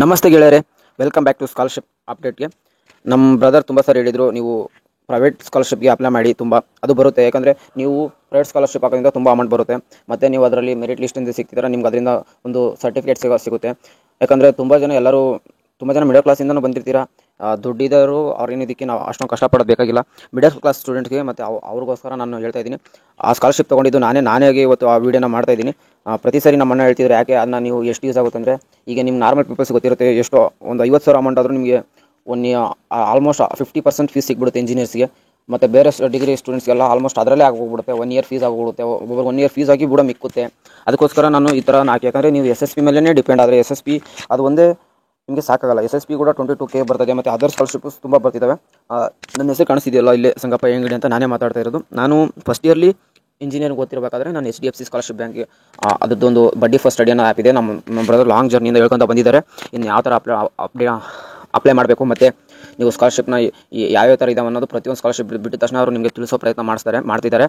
ನಮಸ್ತೆ ಗೆಳೆಯರೆ, welcome back to scholarship ಅಪ್ಡೇಟ್ಗೆ. ನಮ್ಮ ಬ್ರದರ್ ತುಂಬ ಸರಿ ಹೇಳಿದರು, ನೀವು ಪ್ರೈವೇಟ್ ಸ್ಕಾಲರ್ಶಿಪ್ಗೆ ಅಪ್ಲೈ ಮಾಡಿ, ತುಂಬ ಅದು ಬರುತ್ತೆ. ಯಾಕಂದರೆ ನೀವು ಪ್ರೈವೇಟ್ ಸ್ಕಾಲರ್ಶಿಪ್ ಹಾಕೋದ್ರಿಂದ ತುಂಬ ಅಮೌಂಟ್ ಬರುತ್ತೆ. ಮತ್ತು ನೀವು ಅದರಲ್ಲಿ ಮೆರಿಟ್ ಲಿಸ್ಟಿಂದ ಸಿಗ್ತಿದ್ರೆ ನಿಮ್ಗೆ ಅದರಿಂದ ಒಂದು ಸರ್ಟಿಫಿಕೇಟ್ ಸಿಗುತ್ತೆ. ಯಾಕಂದರೆ ತುಂಬ ಜನ ಮಿಡಲ್ ಕ್ಲಾಸಿಂದನೂ ಬಂದಿರ್ತೀರಾ. ದುಡ್ಡಿದ್ದವರು ಅವ್ರೇನು ಇದಕ್ಕೆ ನಾವು ಅಷ್ಟೊಂದು ಕಷ್ಟಪಡೋದು ಬೇಕಾಗಿಲ್ಲ. ಮಿಡಲ್ ಕ್ಲಾಸ್ ಸ್ಟೂಡೆಂಟ್ಗೆ ಮತ್ತು ಅವ್ರಿಗೋಸ್ಕರ ನಾನು ಹೇಳ್ತಾ ಇದ್ದೀನಿ. ಆ ಸ್ಕಾಲರ್ಶಿಪ್ ತೊಗೊಂಡಿದ್ದು ನಾನೇ ಇವತ್ತು ಆ ವೀಡಿಯೋನ ಮಾಡ್ತಾಯಿದ್ದೀನಿ. ಪ್ರತಿ ಸರಿ ನಮ್ಮ ಅಣ್ಣ ಹೇಳ್ತಿದ್ರು, ಯಾಕೆ ಅದನ್ನ ನೀವು ಎಷ್ಟು ಯೂಸ್ ಆಗುತ್ತೆ ಅಂದರೆ, ಈಗ ನಿಮ್ಮ ನಾರ್ಮಲ್ ಪೀಪಲ್ಸ್ ಗೊತ್ತಿರುತ್ತೆ, ಎಷ್ಟೋ ಒಂದು 50,000 ಅಮೌಂಟ್ ಆದರೂ ನಿಮಗೆ ಆಲ್ಮೋಸ್ಟ್ 50% ಫೀಸ್ ಸಿಗ್ಬಿಡುತ್ತೆ ಇಂಜಿನಿಯರ್ಸ್ಗೆ. ಮತ್ತು ಬೇರೆ ಡಿಗ್ರಿ ಸ್ಟೂಡೆಂಟ್ಸ್ಗೆಲ್ಲ ಆಲ್ಮೋಸ್ಟ್ ಅದರಲ್ಲೇ ಆಗೋಗ್ಬಿಡುತ್ತೆ. 1 ಇಯರ್ ಫೀಸ್ ಆಗೋಗ್ಬಿಡುತ್ತೆ. ಒಬ್ಬರು 1 ಇಯರ್ ಫೀಸ್ ಆಗಿ ಬಿಡೋ ಮಿಕ್ಕುತ್ತೆ. ಅದಕ್ಕೋಸ್ಕರ ನಾನು ಈ ಥರ ಹಾಕಿ, ಯಾಕಂದರೆ ನೀವು SSP ಮೇಲೇ ಡಿಪೆಂಡ್. ಆದರೆ SSP ಅದು ಒಂದೇ ನಿಮಗೆ ಸಾಕಾಗಲ್ಲ. SSP ಕೂಡ 22K ಬರ್ತದೆ. ಮತ್ತು ಅದರ್ ಸ್ಕಾಲರ್ಶಿಪ್ಸ್ ತುಂಬ ಬರ್ತಿದ್ದಾವೆ. ನನ್ನ ಹೆಸರು ಕಾಣಿಸ್ತಿದೆಯಲ್ಲ ಇಲ್ಲೇ, ಸಂಗಪ್ಪ ಹೆಂಗಡಿ ಅಂತ ನಾನೇ ಮಾತಾಡ್ತಾ ಇರೋದು. ನಾನು ಫಸ್ಟ್ ಇಯರ್ಲಿ ಇಂಜಿನಿಯರಿಂಗ್ ಓದ್ತಿರಬೇಕಾದ್ರೆ ನಾನು HDFC ಸ್ಕಾಲರ್ಶಿಪ್ ಬ್ಯಾಂಕ್ಗೆ ಅದೊಂದು ಬಡ್ಡಿ ಫಸ್ಟ್ ಸ್ಟಡಿ ಅನ್ನೋ ಆ್ಯಪ್ ಇದೆ. ನಮ್ಮ ಬ್ರದರ್ ಲಾಂಗ್ ಜರ್ನಿಯಿಂದ ಹೇಳ್ಕೊತ ಬಂದಿದ್ದಾರೆ. ಇನ್ನು ಯಾವ ಥರ ಅಪ್ಲೈ ಮಾಡಬೇಕು, ಮತ್ತು ನೀವು ಸ್ಕಾಲರ್ಶಿಪ್ನ ಯಾವ್ಯಾವ ಥರ ಇದಾವೆ ಅನ್ನೋದು ಪ್ರತಿಯೊಂದು ಸ್ಕಾಲರ್ಶಿಪ್ ಬಿಟ್ಟಿದ ತಕ್ಷಣ ಅವರು ನಿಮಗೆ ತಿಳಿಸೋ ಪ್ರಯತ್ನ ಮಾಡ್ತಿದ್ದಾರೆ.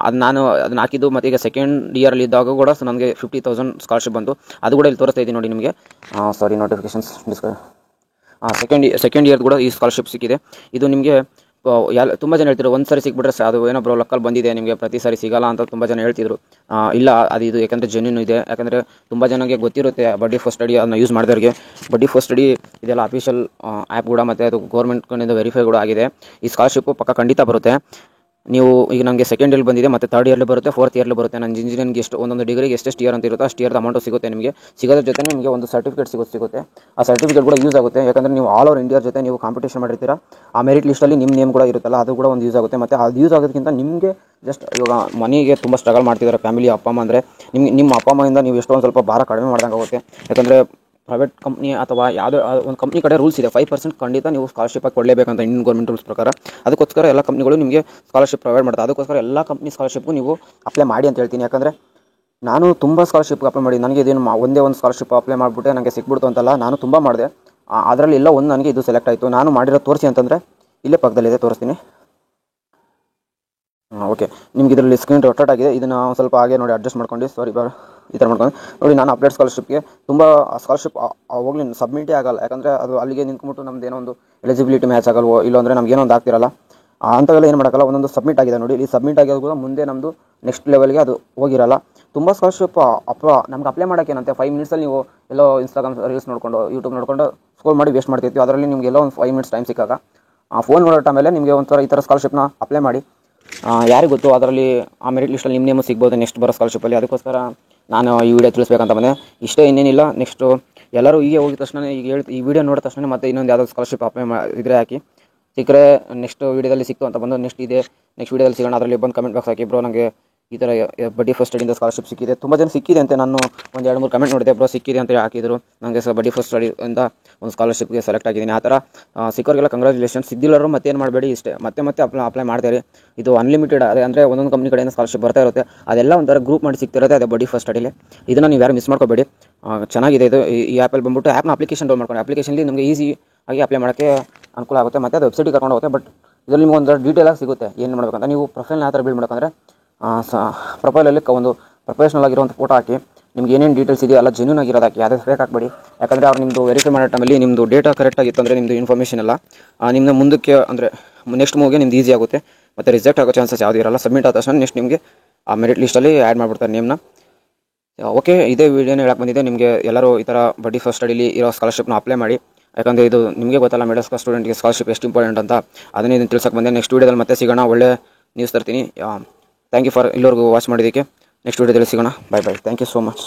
ಅದನ್ನು ಹಾಕಿದ್ದು. ಮತ್ತು ಈಗ ಸೆಕೆಂಡ್ ಇಯರಲ್ಲಿ ಇದ್ದಾಗ ಕೂಡ ನನಗೆ 50,000 ಸ್ಕಾಲರ್ಶಿಪ್ ಬಂತು. ಅದು ಕೂಡ ಇಲ್ಲಿ ತೋರಿಸ್ತಾ ಇದ್ದೀನಿ ನೋಡಿ ನಿಮಗೆ. ನೋಟಿಫಿಕೇಶನ್ಸ್ ಸೆಕೆಂಡ್ ಇಯರ್ ಕೂಡ ಈ ಸ್ಕಾಲರ್ಶಿಪ್ ಸಿಕ್ಕಿದೆ. ಇದು ನಿಮಗೆ ತುಂಬ ಜನ ಹೇಳ್ತಿದ್ರು, ಒಂದು ಸಾರಿ ಸಿಕ್ಬಿಟ್ರೆ ಅದು ಏನೋ ಬ್ರೋ ಲಕ್ಕಲ್ಲಿ ಬಂದಿದೆ, ನಿಮಗೆ ಪ್ರತಿ ಸಾರಿ ಸಿಗಲ್ಲ ಅಂತ ತುಂಬ ಜನ ಹೇಳ್ತಿದ್ರು. ಇಲ್ಲ, ಇದು ಯಾಕಂದರೆ ಜೆನ್ಯೂನ್ ಇದೆ. ಯಾಕಂದರೆ ತುಂಬ ಜನಕ್ಕೆ ಗೊತ್ತಿರುತ್ತೆ ಬಡ್ಡಿ ಫಸ್ಟ್ ಸ್ಟಡಿ ಅದನ್ನ ಯೂಸ್ ಮಾಡಿದವ್ರಿಗೆ. ಬಡ್ಡಿ ಫಸ್ಟ್ ಸ್ಟಡಿ ಇದೆಲ್ಲ ಅಫಿಷಿಯಲ್ ಆ್ಯಪ್ ಕೂಡ, ಮತ್ತು ಅದು ಗೌರ್ಮೆಂಟ್ ಕಡೆಯಿಂದ ವೆರಿಫೈ ಕೂಡ ಆಗಿದೆ. ಈ ಸ್ಕಾಲರ್ಶಿಪ್ಪು ಪಕ್ಕ ಖಂಡಿತ ಬರುತ್ತೆ. ನೀವು ಈಗ ನನಗೆ ಸೆಕೆಂಡ್ ಇಯರ್ ಬಂದಿದೆ, ಮತ್ತು ಥರ್ಡ್ ಇಯರ್ಲಿ ಬರುತ್ತೆ, ಫೋರ್ತ್ ಇಯರ್ಲಿ ಬರುತ್ತೆ. ನನ್ನ ಇಂಜಿನಿಯರಿಂಗ್ಗೆ ಒಂದೊಂದು ಡಿಗ್ರಿಗೆ ಎಷ್ಟೆಷ್ಟು ಇಯರ್ ಅಂತ ಇರುತ್ತೋ ಅಷ್ಟು ಇಯರ್ದ ಅಮೌಂಟು ಸಿಗುತ್ತೆ ನಿಮಗೆ. ಸಿಗೋದ್ರ ಜೊತೆ ನಿಮಗೆ ಒಂದು ಸರ್ಟಿಫಿಕೇಟ್ ಸಿಗುತ್ತೆ. ಆ ಸರ್ಟಿಫಿಕೇಟ್ ಕೂಡ ಯೂಸ್ ಆಗುತ್ತೆ. ಯಾಕಂದರೆ ನೀವು ಆಲ್ ಓವರ್ ಇಂಡಿಯಾ ಜೊತೆ ನೀವು ಕಾಂಪಿಟೇಷನ್ ಮಾಡಿರ್ತೀರ. ಆ ಮೆರಿಟ್ ಲಿಸ್ಟಲ್ಲಿ ನಿಮ್ಮ ನೇಮ್ ಕೂಡ ಇರುತ್ತಲ್ಲ, ಅದು ಕೂಡ ಒಂದು ಯೂಸ್ ಆಗುತ್ತೆ. ಮತ್ತು ಅದು ಯೂಸ್ ಆಗೋದಕ್ಕಿಂತ ನಿಮಗೆ ಜಸ್ಟ್ ಇವಾಗ ಮನೆಗೆ ತುಂಬ ಸ್ಟ್ರಗಲ್ ಮಾಡ್ತಿದ್ದಾರೆ ಫ್ಯಾಮಿಲಿ ಅಪ್ಪ ಅಮ್ಮ ಅಂದರೆ, ನಿಮ್ಮ ಅಪ್ಪ ಅಮ್ಮಯಿಂದ ನೀವು ಎಷ್ಟೊಂದು ಸ್ವಲ್ಪ ಭಾರ ಕಡಿಮೆ ಮಾಡ್ದಂಗೆ ಆಗುತ್ತೆ. ಯಾಕಂದರೆ ಪ್ರೈವೇಟ್ ಕಂಪ್ನಿ ಅಥವಾ ಯಾವುದೋ ಒಂದು ಕಂಪ್ನಿ ಕಡೆ ರೂಲ್ಸ್ ಇದೆ, 5% ಖಂಡಿತ ನೀವು ಸ್ಕಾಲರ್ಶಿಪ್ ಕೊಡಲೇಬೇಕಂತ ಇಂಡಿಯನ್ ಗೌರ್ಮೆಂಟ್ ರೂಲ್ಸ್ ಪ್ರಕಾರ. ಅದಕ್ಕೋಸ್ಕರ ಎಲ್ಲ ಕಂಪ್ನಿಗಳು ನಿಮಗೆ ಸ್ಕಾಲರ್ಶಿಪ್ ಪ್ರೊವೈಡ್ ಮಾಡ್ತಾರೆ. ಅದಕ್ಕೋಸ್ಕರ ಎಲ್ಲ ಕಂಪ್ನಿ ಸ್ಕಾಲರ್ಶಿಪ್ಗೂ ನೀವು ಅಪ್ಲೈ ಮಾಡಿ ಅಂತ ಹೇಳ್ತೀನಿ. ಯಾಕಂದರೆ ನಾನು ತುಂಬ ಸ್ಕಾಲರ್ಶಿಪ್ಗೆ ಅಪ್ಲೈ ಮಾಡಿ, ನನಗೆ ಇದೇನು ಒಂದೇ ಒಂದು ಸ್ಕಾಲರ್ಶಿಪ್ ಅಪ್ಲೈ ಮಾಡಿಬಿಟ್ಟೆ ನನಗೆ ಸಿಕ್ಬಿಡ್ತು ಅಂತಲ್ಲ, ನಾನು ತುಂಬ ಮಾಡಿದೆ. ಅದರಲ್ಲಿ ಎಲ್ಲ ಒಂದು ನನಗೆ ಇದು ಸೆಲೆಕ್ಟ್ ಆಯಿತು. ನಾನು ಮಾಡಿರೋ ತೋರಿಸಿ ಅಂತಂದರೆ ಇಲ್ಲೇ ಪಕ್ಕದಲ್ಲಿದೆ, ತೋರಿಸ್ತೀನಿ. ಓಕೆ, ನಿಮ್ಗೆ ಇದರಲ್ಲಿ ಸ್ಕ್ರೀನ್ ರೊಟೇಟ್ ಆಗಿದೆ. ಇದನ್ನು ಸ್ವಲ್ಪ ಹಾಗೆ ನೋಡಿ ಅಡ್ಜಸ್ಟ್ ಮಾಡ್ಕೊಂಡು, ಈ ಥರ ಮಾಡ್ಕೊಂಡು ನೋಡಿ. ನಾನು ಅಪ್ಡೇಟ್ ಸ್ಕಾಲರ್ಶಿಪ್ಗೆ ತುಂಬ ಸ್ಕಾಲರ್ಶಿಪ್ ಹೋಗ್ಲಿ ಸಬ್ಮಿಟೇ ಆಗಲ್ಲ. ಯಾಕಂದರೆ ಅದು ಅಲ್ಲಿಗೆ ನಿಂತ್ಬಿಟ್ಟು ನಮ್ದು ಏನೋ ಒಂದು ಎಲಿಜಿಬಿಲಿಟಿ ಮ್ಯಾಚ್ ಆಗಲ್ವೋ, ಇಲ್ಲಾಂದರೆ ನಮ್ಗೆ ಏನೋ ಒಂದು ಆಗ್ತಿರಲ್ಲ. ಅಂಥವೆಲ್ಲ ಏನು ಮಾಡೋಕ್ಕಲ್ಲ. ಒಂದೊಂದು ಸಬ್ಮಿಟ್ ಆಗಿದೆ ನೋಡಿ, ಈ ಸಬ್ಮಿಟ್ ಆಗಿರೋದು ಕೂಡ ಮುಂದೆ ನಮ್ಮದು ನೆಕ್ಸ್ಟ್ ಲೆವೆಲ್ಗೆ ಅದು ಹೋಗಿರಲ್ಲ. ತುಂಬ ಸ್ಕಾಲರ್ಶಿಪ್ ನಮ್ಗೆ ಅಪ್ಲೈ ಮಾಡೋಕ್ಕೆ ಏನಂತೆ 5 ಮಿನಿಟ್ಸಲ್ಲಿ ನೀವು ಎಲ್ಲೋ ಇನ್ಸ್ಟಾಗ್ರಾಮ್ ರೀಲ್ಸ್ ನೋಡಿಕೊಂಡು, ಯೂಟ್ಯೂಬ್ ನೋಡಿಕೊಂಡು ಸ್ಕ್ರೋಲ್ ಮಾಡಿ ವೇಸ್ಟ್ ಮಾಡ್ತಿರ್ತೀವಿ. ಅದರಲ್ಲಿ ನಿಮಗೆ ಎಲ್ಲೋ ಒಂದು 5 ಮಿನಿಟ್ಸ್ ಟೈಮ್ ಸಿಕ್ಕಾಗ ಫೋನ್ ನೋಡೋ ಟೈಮಲ್ಲೇ ನಿಮಗೆ ಒಂಥರ ಈ ಥರ ಸ್ಕಾಲರ್ಶಿಪ್ನ ಅಪ್ಲೈ ಮಾಡಿ. ಯಾರಿಗೆ ಗೊತ್ತು, ಅದರಲ್ಲಿ ಆ ಮೆರಿಟ್ ಲಿಸ್ಟಲ್ಲಿ ನಿಮ್ಮ ನೇಮು ಸಿಗ್ಬೋದು ನೆಕ್ಸ್ಟ್ ಬರೋ ಸ್ಕಾಲರ್ಶಿಪ್ಪಲ್ಲಿ. ಅದಕ್ಕೋಸ್ಕರ ನಾನು ಈ ವಿಡಿಯೋ ತಿಳಿಸ್ಬೇಕಂತ ಬಂದೆ. ಇಷ್ಟೇ, ಇನ್ನೇನಿಲ್ಲ. ನೆಕ್ಸ್ಟು ಎಲ್ಲರೂ ಹೀಗೆ ಹೋಗಿದ ತಕ್ಷಣ ಈ ವಿಡಿಯೋ ನೋಡಿದ ತಕ್ಷಣ ಮತ್ತೆ ಇನ್ನೊಂದು ಯಾವುದಾದ್ರು ಸ್ಕಾಲರ್ಶಿಪ್ ಅಪ್ಲೈ ಇದ್ರೆ ಹಾಕಿ, ಸಿಕ್ಕರೆ ನೆಕ್ಸ್ಟ್ ವೀಡಿಯೋದಲ್ಲಿ ಸಿಕ್ತು ಅಂತ ಬಂದು ನೆಕ್ಸ್ಟ್ ವೀಡಿಯೋದಲ್ಲಿ ಸಿಗೋಣ. ಅದರಲ್ಲಿ ಬಂದು ಕಮೆಂಟ್ ಬಾಕ್ಸ್ ಹಾಕಿ, ಬ್ರೋ ನನಗೆ ಈ ಥರ ಬಡ್ಡಿ ಫಸ್ಟ್ ಸ್ಟಡಿಯಿಂದ ಸ್ಕಾಲರ್ಶಿಪ್ ಸಿಕ್ಕಿದೆ. ತುಂಬ ಜನ ಸಿಕ್ಕಿದೆ ಅಂತೆ. ನಾನು ಒಂದು 2-3 ಕಮೆಂಟ್ ನೋಡಿದೆ, ಬ್ರೋ ಸಿಕ್ಕಿದೆ ಅಂತ ಹಾಕಿದ್ರು. ನನಗೆ ಬಡ್ಡಿ ಫಸ್ಟ್ ಸ್ಟಡಿಯಿಂದ ಒಂದು ಸ್ಕಾಲರ್ಶಿಪ್ಗೆ ಸೆಲೆಕ್ಟ್ ಆಗಿದ್ದೀನಿ. ಆ ಥರ ಸಿಕ್ಕೋರಿಗೆಲ್ಲ ಕಂಗ್ರ್ಯಾಚುಲೇಷನ್ಸ್. ಸಿದ್ದಿಲ್ಲರು ಮತ್ತೇನು ಮಾಡಬೇಡಿ, ಇಷ್ಟೇ ಮತ್ತೆ ಅಪ್ಲೈ ಮಾಡ್ತಾರೆ. ಇದು ಅನ್ಲಿಮಿಟೆಡ್ ಅಂದರೆ ಒಂದೊಂದು ಕಂಪ್ನಿ ಕಡೆಯಿಂದ ಸ್ಕಾಲರ್ಶಿಪ್ ಬರ್ತಾ ಇರುತ್ತೆ. ಅದೆಲ್ಲ ಒಂಥರ ಗ್ರೂಪ್ ಮಾಡಿ ಸಿಗ್ತಿರುತ್ತೆ. ಅದೇ ಬಡ್ಡಿ ಫಸ್ಟ್ ಸ್ಟಡಿಲಿ. ಇದನ್ನು ನೀವು ಯಾರು ಮಿಸ್ ಮಾಡ್ಕೋಬೇಡಿ. ಚೆನ್ನಾಗಿದೆ ಇದು. ಈ ಆ್ಯಪಲ್ಲಿ ಬಂದುಬಿಟ್ಟು ಆ್ಯಪ್ನ ಅಪ್ಲಿಕೇಶನ್ ಡೌನ್ ಮಾಡ್ಕೊಂಡು, ಅಪ್ಲಿಕೇಶನ್ಲಿ ನಮಗೆ ಈಸಿ ಆಗಿ ಅಪ್ಲೈ ಮಾಡೋಕ್ಕೆ ಅನುಕೂಲ ಆಗುತ್ತೆ. ಮತ್ತು ಅದು ವೆಬ್ಸೈಟಿಗೆ ಕರ್ಕೊಂಡು ಹೋಗುತ್ತೆ. ಬಟ್ ಇದರಲ್ಲಿ ನಿಮ್ಗೆ ಒಂದು ಡೀಟೇಲಾಗಿ ಸಿಗುತ್ತೆ ಏನು ಮಾಡಬೇಕಂತ. ನೀವು ಪ್ರೊಫೈಲ್ನ ಯಾವ ಥರ ಬಿಲ್ಡ್ ಮಾಡ್ಬೇಕಂದ್ರೆ, ಪ್ರೊಫೈಲಲ್ಲಿ ಒಂದು ಪ್ರೊಫೆಷ್ನಲ್ ಆಗಿರುವಂಥ ಫೋಟೋ ಹಾಕಿ, ನಿಮ್ಗೆ ಏನೇನು ಡೀಟೇಲ್ಸ್ ಇದೆಯೋ ಎಲ್ಲ ಜೆನ್ಯೂನ್ ಆಗಿರೋದು ಹಾಕಿ, ಯಾವುದೇ ಫೇಕ್ ಹಾಕಬೇಡಿ. ಯಾಕಂದರೆ ಅವ್ರು ನಿಮ್ಮದು ವೆರಿಫೈ ಮಾಡೋ ಟೈಮಲ್ಲಿ ನಿಮ್ಮದು ಡೇಟಾ ಕರೆಕ್ಟಾಗಿತ್ತು ಅಂದರೆ ನಿಮ್ಮದು ಇನ್ಫಾರ್ಮೇಷನ್ ಎಲ್ಲ ನಿಮ್ಮನ್ನ ಮುಂದಕ್ಕೆ ಅಂದರೆ ನೆಕ್ಸ್ಟ್ ಮೂವ್ಗೆ ನಿಮ್ದು ಈಸಿ ಆಗುತ್ತೆ. ಮತ್ತು ರಿಜೆಕ್ಟ್ ಆಗೋ ಚಾನ್ಸಸ್ ಯಾವುದೂ ಇರಲ್ಲ. ಸಬ್ಮಿಟ್ ಆದ ತಕ್ಷಣ ನೆಕ್ಸ್ಟ್ ನಿಮಗೆ ಆ ಮೆರಿಟ್ ಲಿಸ್ಟಲ್ಲಿ ಆ್ಯಡ್ ಮಾಡಿಬಿಡ್ತಾರೆ ನೇಮ್ನ. ಓಕೆ, ಇದೇ ವಿಡಿಯೋನ ಹೇಳಕ್ಕೆ ಬಂದಿದೆ. ನಿಮಗೆ ಎಲ್ಲರೂ ಈ ಥರ ಬಡ್ಡಿ ಫಸ್ಟ್ ಸ್ಟಡಿಲಿ ಇರೋ ಸ್ಕಾಲರ್ಶಿಪ್ನ ಅಪ್ಲೈ ಮಾಡಿ. ಯಾಕಂದರೆ ಇದು ನಿಮಗೆ ಗೊತ್ತಲ್ಲ, ಮಿಡಲ್ ಕ್ಲಾಸ್ ಸ್ಟೂಡೆಂಟ್ಗೆ ಸ್ಕಾಲರ್ಶಿಪ್ ಎಷ್ಟು ಇಂಪಾರ್ಟೆಂಟ್ ಅಂತ. ಅದನ್ನೇ ಇದನ್ನು ತಿಳ್ಸಕ್ಕೆ ಬಂದೆ. ನೆಕ್ಸ್ಟ್ ವೀಡಿಯೋದಲ್ಲಿ ಮತ್ತೆ ಸಿಗೋಣ, ಒಳ್ಳೆ ನ್ಯೂಸ್ ತರ್ತೀನಿ. ಥ್ಯಾಂಕ್ ಯು ಫಾರ್ ಇಲ್ಲಿವರೆಗೂ ವಾಚ್ ಮಾಡಿದ್ದಕ್ಕೆ. ನೆಕ್ಸ್ಟ್ ವೀಡಿಯೋದಲ್ಲಿ ಸಿಗೋಣ. Bye. Thank you so much.